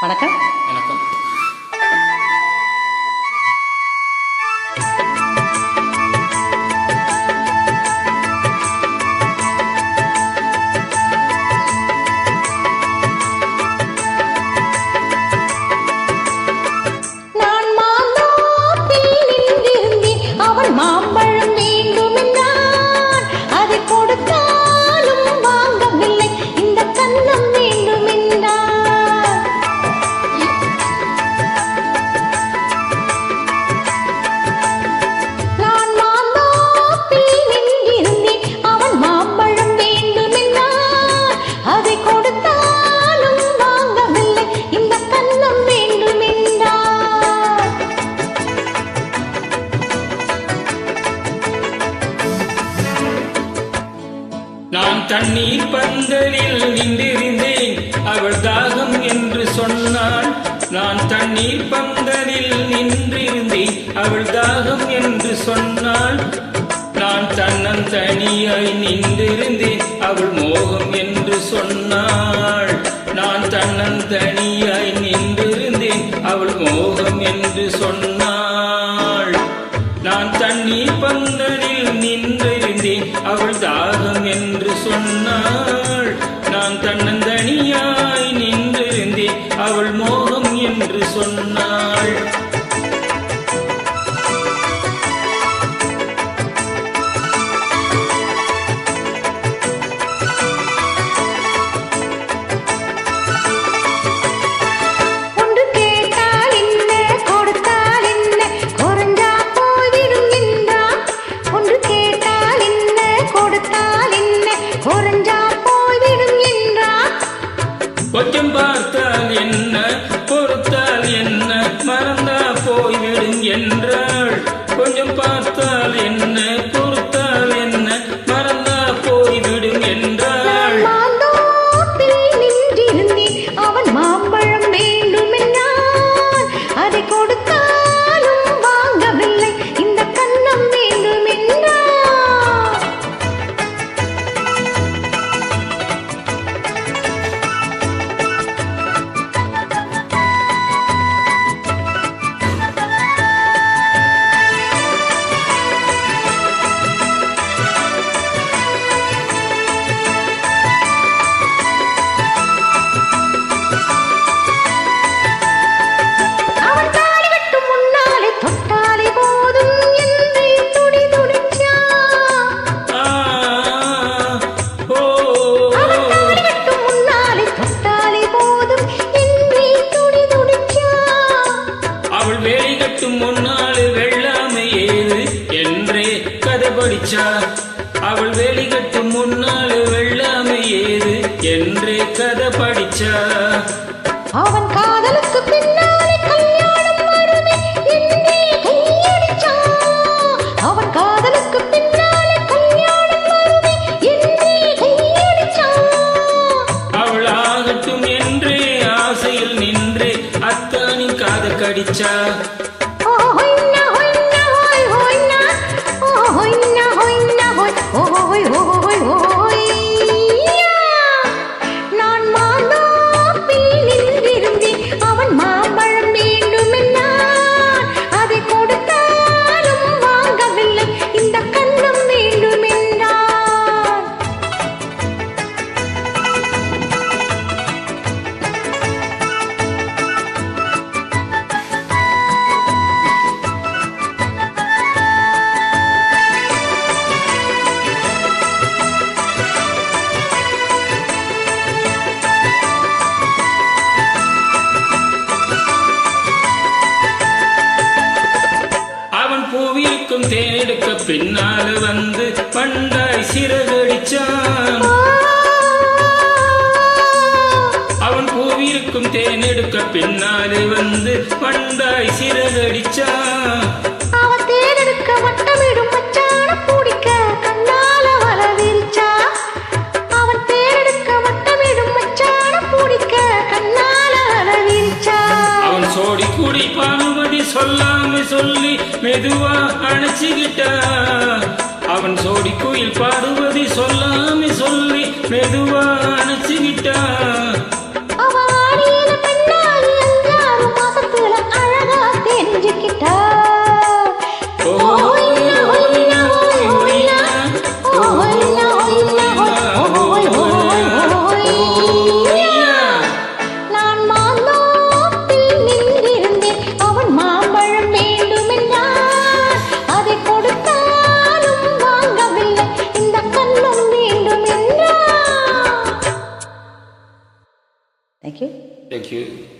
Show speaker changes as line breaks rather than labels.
வணக்கம்.
வணக்கம்.
நான் மாந்தோப்பில் நின்றிருந்தேன், அவன் மாம்பழம் வேண்டுமென்றான். அதை கொடுத்தாலும் வாங்கவில்லை, இந்த கன்னம் வேண்டுமென்றான். நான் மாந்தோப்பில் நின்றிருந்தேன், அவன் மாம்பழம் வேண்டுமென்றான். அதை கொடுத்தாலும் வாங்கவில்லை, இந்த கன்னம் வேண்டுமென்றான்.
நான் தண்ணீர் பந்தலில் நின்றிருந்தேன், அவள் தாகம் என்று சொன்னாள். நான் தண்ணீர் பந்தலில் நின்றிருந்தேன், அவள் தாகம் என்று சொன்னாள். நான் தன்னந்தனியாய் நின்றிருந்தேன், அவள் மோகம் என்று சொன்னாள். நான் தன்னந்தனியாய் நின்றிருந்தேன், அவள் மோகம் என்று சொன்னாள். நான் தண்ணீர் பந்தலில் நின்றிருந்தேன், அவள் தாகம் என்று சொன்னாள். நான் தன்னந்தனியாய் நின்றிருந்தேன், அவள் மோகம் என்று சொன்னாள்.
ஒன்று கேட்டால் என்ன, கொடுத்தால் என்ன, குறைஞ்சா போய்விடும் என்றான். ஒன்று கேட்டால் என்ன, கொடுத்தால் என்ன, குறைஞ்சா போய்விடும் என்றான்.
கொஞ்சம் பார்த்தால் என்ன, பொறுத்தால் என்ன, மறந்தா போய்விடும் என்றாள். கொஞ்சம் பார்த்தால் என்ன, பொறுத்தால் என்ன, மறந்தா போய்விடும் என்றாள்.
மாந்தோப்பில் நின்றிருந்தேன், அவன் மாம்பழம் வேண்டுமென்றான். அதை கொடுத்தாலும் வாங்கவில்லை, இந்த கன்னம் வேண்டுமென்றான். அவன் தாலி கட்டும் முன்னாலே தொட்டாலே போதும் என்று துடி துடிச்சான்.
ஆ, ஓ,
அவன் தாலி கட்டும் முன்னாலே தொட்டாலே போதும் என்று துடி துடிச்சான்.
அவள் வேலை கட்டும் முன்னாள் வெள்ளாமை ஏது என்றே கதை படிச்சா. அவள் வேலை கட்டும் முன்னாள் வெள்ளாமை ஏது என்றே கதை படிச்சா.
அவன் காதலுக்கு பின்னாலே கல்யாணம் வருமே என்றே கையடிச்சான். அவன் காதலுக்கு பின்னாலே கல்யாணம் வருமே என்றே கையடிச்சான்.
அவள் ஆகட்டும் என்றே ஆசையில் நின்றே அத்தானின் காதை கடிச்சா.
ஹொய்னா ஹொய்னா ஹொய் ஹொய்னா, ஹொய்னா ஹொய்னா ஹொய் ஹொய் ஹொய் ஹொய்யா. நான் மாந்தோப்பில் நின்றிருந்தேன், அவன் மாம்பழம் வேண்டுமென்றான். அதை கொடுத்தாலும் வாங்கவில்லை, இந்த கன்னம் வேண்டுமென்றான்.
அவன் பூவிக்கும் தேனெடுக்க பின்னால வந்து பண்டாய் சிறகடிச்சான். அவன் பூவிருக்கும் தேனெடுக்க பின்னாலே வந்து பண்டாய் சிறகடிச்சான்.
அவன் தேனெடுக்க வட்டமிடும் மச்சான பிடிக்க கண்ணால வல விரிச்சா. அவன் தேனெடுக்க வட்டமிடும் மச்சான பிடிக்க கண்ணால வல விரிச்சா.
அவன் சோடி கூடி பானுமதி சொல்லாம சொல்லி மெதுவா அணைச்சுக்கிட்டா. அவன் சோடி குயில் பார்வதி சொல்லாம சொல்லி மெதுவா அணைச்சுக்கிட்டா.
அவ ஆடியது பெண்ணாலே தேங்க்யூ.
தேங்க்யூ.